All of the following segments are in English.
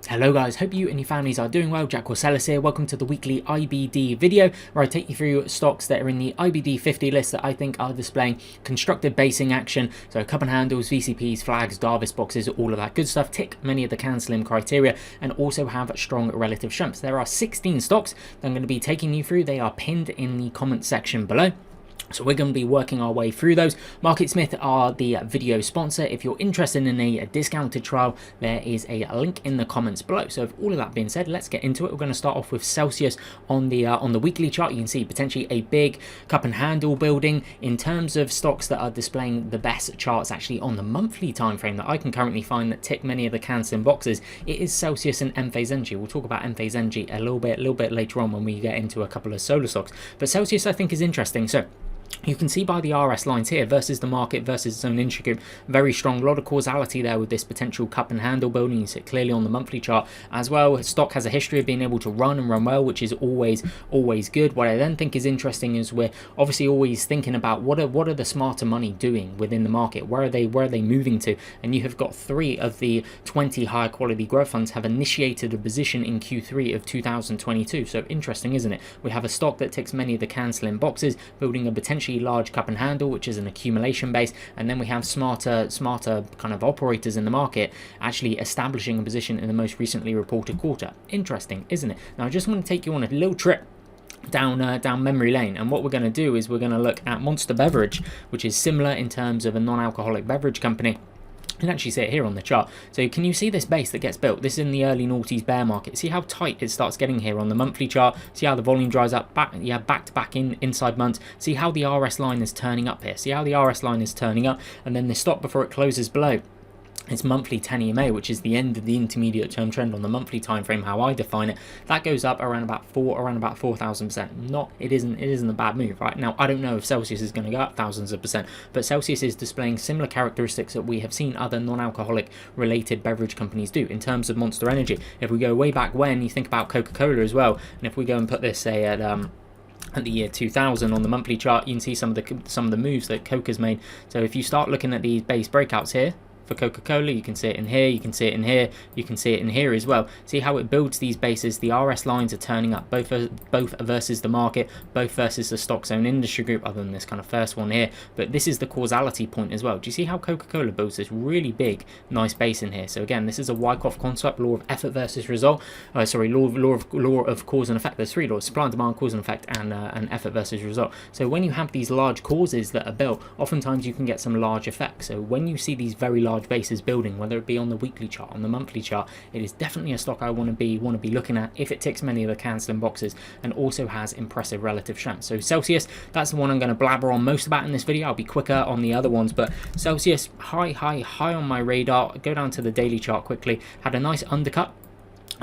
Hello guys, hope you and your families are doing well. Jack Corsellis here. Welcome to the weekly IBD video where I take you through stocks that are in the IBD 50 list that I think are displaying constructive basing action. So cup and handles, VCPs, flags, Darvis boxes, all of that good stuff, tick many of the CAN-SLIM criteria and also have strong relative strengths. There are 16 stocks that I'm going to be taking you through. They are pinned in the comment section below. So we're going to be working our way through those. MarketSmith are the video sponsor. If you're interested in a discounted trial, there is a link in the comments below. So with all of that being said, let's get into it. We're going to start off with Celsius on the weekly chart. You can see potentially a big cup and handle building. In terms of stocks that are displaying the best charts actually on the monthly time frame that I can currently find that tick many of the CAN-SLIM boxes, it is Celsius and Enphase Energy. We'll talk about Enphase Energy a little bit later on when we get into a couple of solar stocks. But Celsius I think is interesting. So you can see by the RS lines here versus the market versus its own industry group, very strong, a lot of causality there with this potential cup and handle building. You see it clearly on the monthly chart as well. Stock has a history of being able to run and run well, which is always good. What I then think is interesting is we're obviously always thinking about what are the smarter money doing within the market, where are they moving to, and you have got 3 of the 20 high quality growth funds have initiated a position in Q3 of 2022. So interesting, isn't it? We have a stock that ticks many of the CAN-SLIM boxes, building a potentially large cup and handle, which is an accumulation base, and then we have smarter kind of operators in the market actually establishing a position in the most recently reported quarter. Interesting, isn't it? Now I just want to take you on a little trip down memory lane, and what we're going to do is we're going to look at Monster Beverage, which is similar in terms of a non-alcoholic beverage company. You can actually see it here on the chart. So can you see this base that gets built? This is in the early noughties bear market. See how tight it starts getting here on the monthly chart. See how the volume dries up back to back inside months. See how the RS line is turning up here. See how the RS line is turning up, and then the stop before it closes below. It's monthly 10 EMA, which is the end of the intermediate term trend on the monthly time frame, how I define it. That goes up around about 4,000%. It isn't a bad move, right? Now I don't know if Celsius is going to go up thousands of percent, but Celsius is displaying similar characteristics that we have seen other non-alcoholic related beverage companies do in terms of Monster Energy. If we go way back when, you think about Coca-Cola as well, and if we go and put this say at the year 2000 on the monthly chart, you can see some of the moves that Coca's made. So if you start looking at these base breakouts here for Coca-Cola, you can see it in here, you can see it in here, you can see it in here as well. See how it builds these bases. The RS lines are turning up, both versus the market, both versus the stock's own industry group, other than this kind of first one here. But this is the causality point as well. Do you see how Coca-Cola builds this really big, nice base in here? So again, this is a Wyckoff concept, law of effort versus result. Law of cause and effect. There's 3 laws: supply and demand, cause and effect, and effort versus result. So when you have these large causes that are built, oftentimes you can get some large effects. So when you see these very large bases building, whether it be on the weekly chart, on the monthly chart, it is definitely a stock I want to be looking at if it ticks many of the CAN-SLIM boxes and also has impressive relative strength. So Celsius, that's the one I'm going to blabber on most about in this video. I'll be quicker on the other ones, but Celsius high on my radar. Go down to the daily chart quickly. Had a nice undercut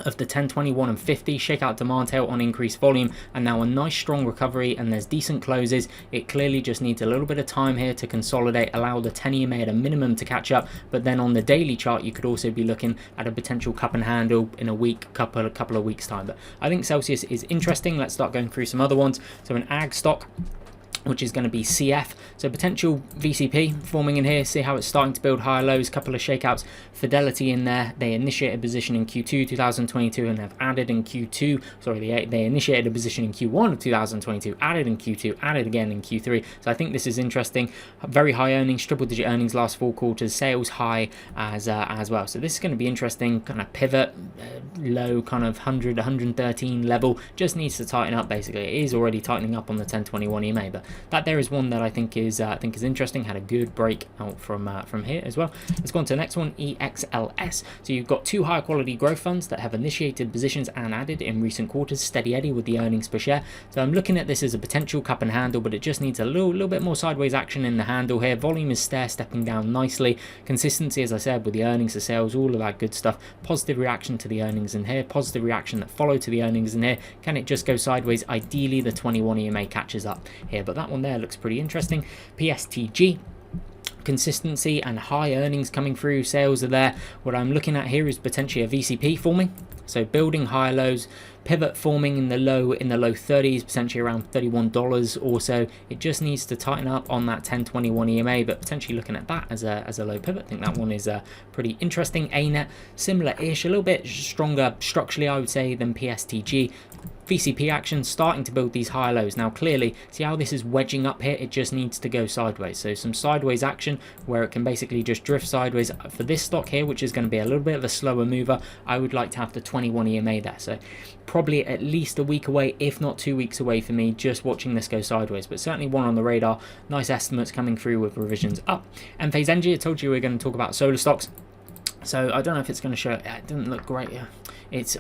of the 10, 21 and 50, shakeout demand tail on increased volume, and now a nice strong recovery, and there's decent closes. It clearly just needs a little bit of time here to consolidate, allow the 10 EMA at a minimum to catch up. But then on the daily chart, you could also be looking at a potential cup and handle in a week, couple of weeks time. But I think Celsius is interesting. Let's start going through some other ones. So an ag stock, which is going to be CF. So potential VCP forming in here. See how it's starting to build higher lows, couple of shakeouts. Fidelity in there. They initiated a position in Q2 2022 and have added in Q2. Sorry, they initiated a position in Q1 of 2022, added in Q2, added again in Q3. So I think this is interesting. Very high earnings, triple-digit earnings last 4 quarters, sales high as well. So this is going to be interesting. Kind of pivot, low kind of 100, 113 level. Just needs to tighten up basically. It is already tightening up on the 1021 EMA, but that there is one that I think is interesting. Had a good break out from here as well. Let's go on to the next one, EXLS. So you've got 2 high quality growth funds that have initiated positions and added in recent quarters. Steady Eddie with the earnings per share. So I'm looking at this as a potential cup and handle, but it just needs a little bit more sideways action in the handle here. Volume is stepping down nicely. Consistency, as I said, with the earnings, the sales, all of that good stuff. Positive reaction to the earnings in here. Positive reaction that follow to the earnings in here. Can it just go sideways? Ideally, the 21 EMA catches up here, but that one there looks pretty interesting. PSTG, consistency and high earnings coming through, sales are there. What I'm looking at here is potentially a VCP forming. So building higher lows, pivot forming in the low 30s, potentially around $31 or so. It just needs to tighten up on that 1021 EMA, but potentially looking at that as a low pivot. I think that one is pretty interesting. ANET, similar-ish, a little bit stronger structurally, I would say, than PSTG. VCP action starting to build these higher lows. Now clearly, see how this is wedging up here? It just needs to go sideways. So some sideways action where it can basically just drift sideways. For this stock here, which is going to be a little bit of a slower mover, I would like to have the 21 EMA there. So probably at least a week away, if not 2 weeks away for me, just watching this go sideways. But certainly one on the radar. Nice estimates coming through with revisions up. Enphase Energy, I told you we were going to talk about solar stocks. So I don't know if it's going to show. It didn't look great. Yeah.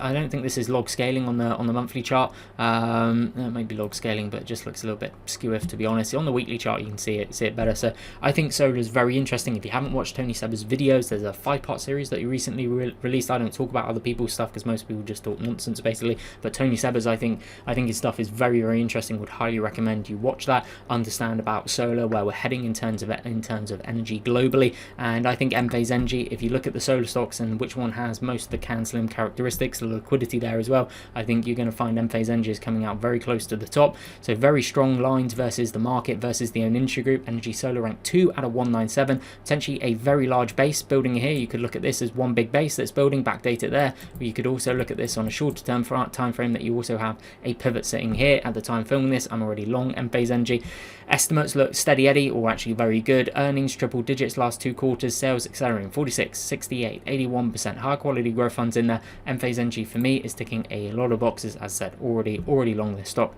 I don't think this is log scaling on the monthly chart. It might be log scaling, but it just looks a little bit skew to be honest. On the weekly chart, you can see it better. So I think solar is very interesting. If you haven't watched Tony Seba's videos, there's a 5-part series that he recently released. I don't talk about other people's stuff because most people just talk nonsense basically. But Tony Seba's, I think his stuff is very, very interesting. Would highly recommend you watch that. Understand about solar, where we're heading in terms of energy globally. And I think Enphase Energy, if you look at the solar stocks and which one has most of the CAN-SLIM characteristics, the liquidity there as well, I think you're going to find Enphase Energy is coming out very close to the top. So very strong lines versus the market, versus the own industry group. Energy Solar ranked 2 out of 197, potentially a very large base building here. You could look at this as one big base that's building, backdate it there. But you could also look at this on a shorter term time frame, that you also have a pivot sitting here. At the time filming this, I'm already long Enphase Energy. Estimates look steady Eddie, or actually very good. Earnings triple digits last 2 quarters. Sales accelerating 46, 68, 81%. High quality growth funds in there. Enphase Energy for me is ticking a lot of boxes, as said, already long this stock.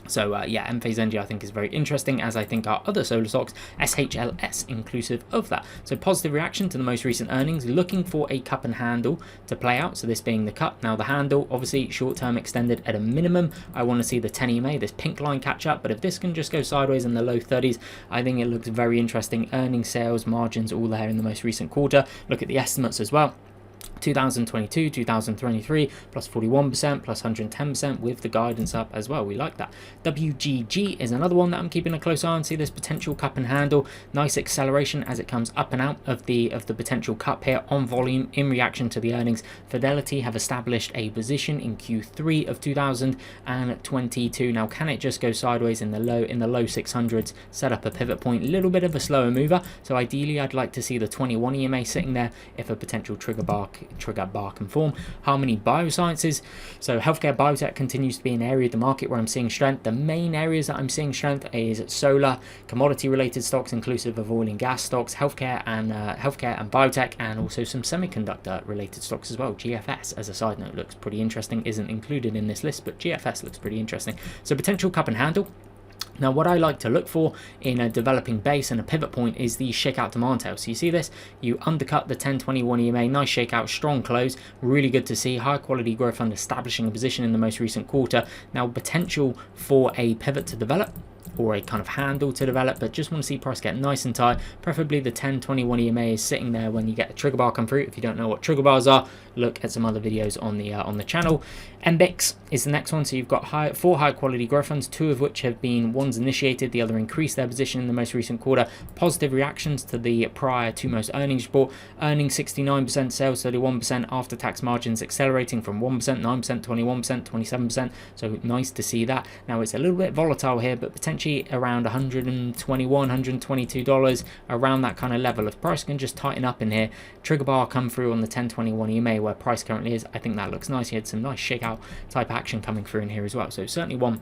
So yeah, Enphase Energy I think is very interesting, as I think our other solar stocks, SHLS inclusive of that. So positive reaction to the most recent earnings, looking for a cup and handle to play out. So this being the cup, now the handle, obviously short term extended at a minimum. I want to see the 10 EMA, this pink line catch up, but if this can just go sideways in the low 30s, I think it looks very interesting. Earnings, sales, margins, all there in the most recent quarter. Look at the estimates as well. 2022, 2023, plus 41%, plus 110% with the guidance up as well. We like that. WGG is another one that I'm keeping a close eye on. See this potential cup and handle. Nice acceleration as it comes up and out of the potential cup here on volume in reaction to the earnings. Fidelity have established a position in Q3 of 2022. Now, can it just go sideways in the low 600s, set up a pivot point? A little bit of a slower mover. So ideally, I'd like to see the 21 EMA sitting there if a potential trigger bar can form. Harmony Biosciences, so healthcare biotech continues to be an area of the market where I'm seeing strength. The main areas that I'm seeing strength is solar, commodity related stocks inclusive of oil and gas stocks, healthcare and biotech, and also some semiconductor related stocks as well. GFS, as a side note, looks pretty interesting. Isn't included in this list, but GFS looks pretty interesting. So potential cup and handle. Now, what I like to look for in a developing base and a pivot point is the shakeout demand tail. So you see this, you undercut the 1021 EMA, nice shakeout, strong close, really good to see. High quality growth fund establishing a position in the most recent quarter. Now, potential for a pivot to develop, or a kind of handle to develop, but just want to see price get nice and tight. Preferably the 1021 EMA is sitting there when you get a trigger bar come through. If you don't know what trigger bars are, look at some other videos on the channel. MBIX is the next one. So you've got 4 high quality growth funds, 2 of which have been, one's initiated, the other increased their position in the most recent quarter. Positive reactions to the prior 2 most earnings report. Earnings 69%, sales 31%, after tax margins accelerating from 1%, 9%, 21%, 27%. So nice to see that. Now it's a little bit volatile here, but potentially around $121, $122, around that kind of level. If price can just tighten up in here, trigger bar come through on the 1021 EMA where price currently is, I think that looks nice. He had some nice shakeout type action coming through in here as well. So certainly one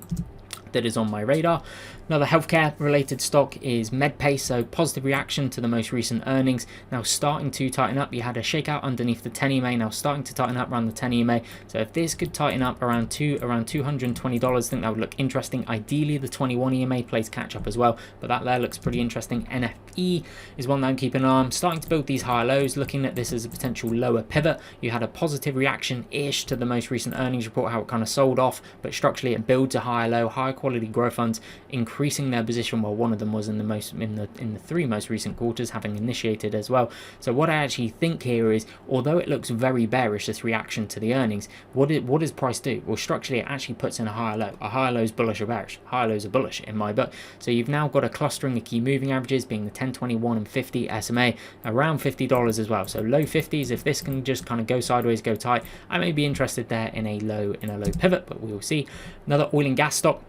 that is on my radar. Another healthcare related stock is MedPace, so positive reaction to the most recent earnings, now starting to tighten up. You had a shakeout underneath the 10 EMA, now starting to tighten up around the 10 EMA. So if this could tighten up around $220, I think that would look interesting. Ideally the 21 EMA plays catch up as well, but that there looks pretty interesting. NFE is one that I'm keeping an eye on. Starting to build these higher lows, looking at this as a potential lower pivot. You had a positive reaction ish to the most recent earnings report, how it kind of sold off, but structurally it builds a higher low, high quality growth funds increasing their position. Well, one of them was in the 3 most recent quarters, having initiated as well. So what I actually think here is, although it looks very bearish, this reaction to the earnings, what does price do? Well, structurally it actually puts in a higher low. A higher low is bullish or bearish. Higher lows are bullish in my book. So you've now got a clustering of key moving averages being the 10, 21 and 50 SMA around $50 as well. So low 50s, if this can just kind of go sideways, go tight, I may be interested there in a low pivot, but we will see. Another oil and gas stock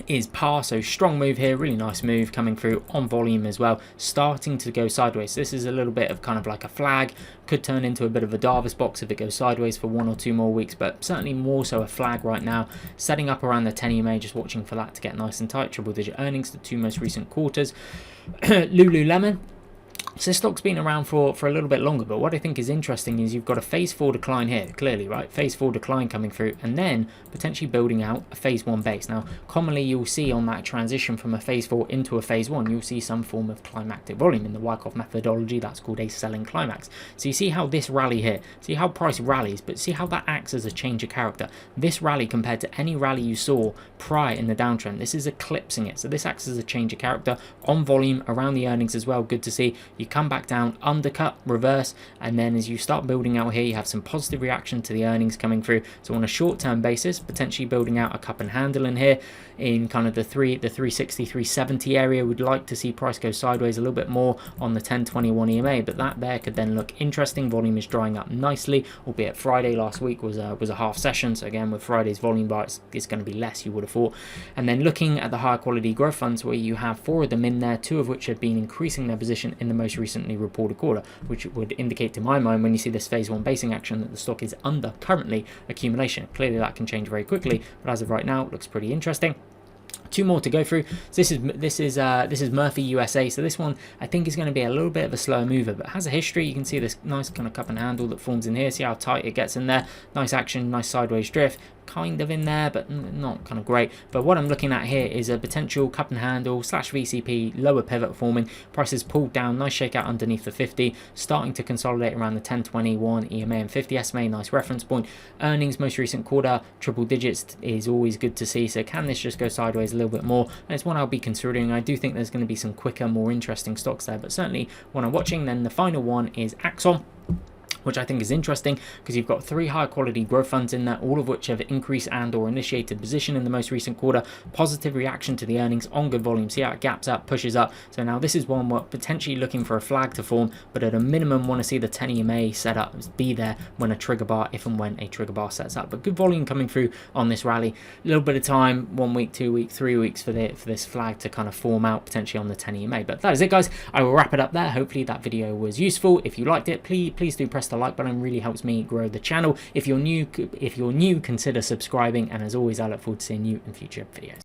is PAR, so strong move here, really nice move coming through on volume as well, starting to go sideways. So this is a little bit of kind of like a flag, could turn into a bit of a Davis box if it goes sideways for 1 or 2 more weeks, but certainly more so a flag right now, setting up around the 10 EMA, just watching for that to get nice and tight. Triple digit earnings, the 2 most recent quarters. Lululemon, so this stock's been around for a little bit longer, but what I think is interesting is you've got a phase 4 decline here, clearly, right? Phase 4 decline coming through, and then potentially building out a phase 1 base. Now, commonly you'll see on that transition from a phase 4 into a phase 1, you'll see some form of climactic volume. In the Wyckoff methodology, that's called a selling climax. So you see how this rally here, see how price rallies, but see how that acts as a change of character. This rally compared to any rally you saw prior in the downtrend, this is eclipsing it. So this acts as a change of character on volume, around the earnings as well. Good to see. You come back down, undercut, reverse, and then as you start building out here, you have some positive reaction to the earnings coming through. So on a short-term basis, potentially building out a cup and handle in here in kind of the 360, 370 area. Would like to see price go sideways a little bit more on the 1021 EMA, but that there could then look interesting. Volume is drying up nicely, albeit Friday last week was a half session. So again, with Friday's volume bar, it's going to be less, you would have thought. And then looking at the higher quality growth funds, where you have 4 of them in there, 2 of which have been increasing their position in the most recently reported quarter, which would indicate to my mind, when you see this phase 1 basing action, that the stock is under currently accumulation. Clearly that can change very quickly, but as of right now, it looks pretty interesting. 2 more to go through. So this is Murphy USA. So this one I think is going to be a little bit of a slower mover, but has a history. You can see this nice kind of cup and handle that forms in here. See how tight it gets in there. Nice action, nice sideways drift. Kind of in there, but not kind of great. But what I'm looking at here is a potential cup and handle / VCP lower pivot forming. Prices pulled down, nice shakeout underneath the 50, starting to consolidate around the 1021 EMA and 50 SMA. Nice reference point. Earnings most recent quarter, triple digits is always good to see. So can this just go sideways a little bit more? And it's one I'll be considering. I do think there's going to be some quicker, more interesting stocks there, but certainly one I'm watching. Then the final one is Axon, which I think is interesting because you've got 3 high quality growth funds in there, all of which have increased and or initiated position in the most recent quarter. Positive reaction to the earnings on good volume. See how it gaps up, pushes up. So now this is one where potentially looking for a flag to form, but at a minimum want to see the 10 EMA set up, be there when a trigger bar, if and when a trigger bar sets up. But good volume coming through on this rally. A little bit of time, 1 week, 2 weeks, 3 weeks for this flag to kind of form out potentially on the 10 EMA. But that is it, guys. I will wrap it up there. Hopefully that video was useful. If you liked it, please do press the like button. Really helps me grow the channel. If you're new, consider subscribing, and as always, I look forward to seeing you in future videos.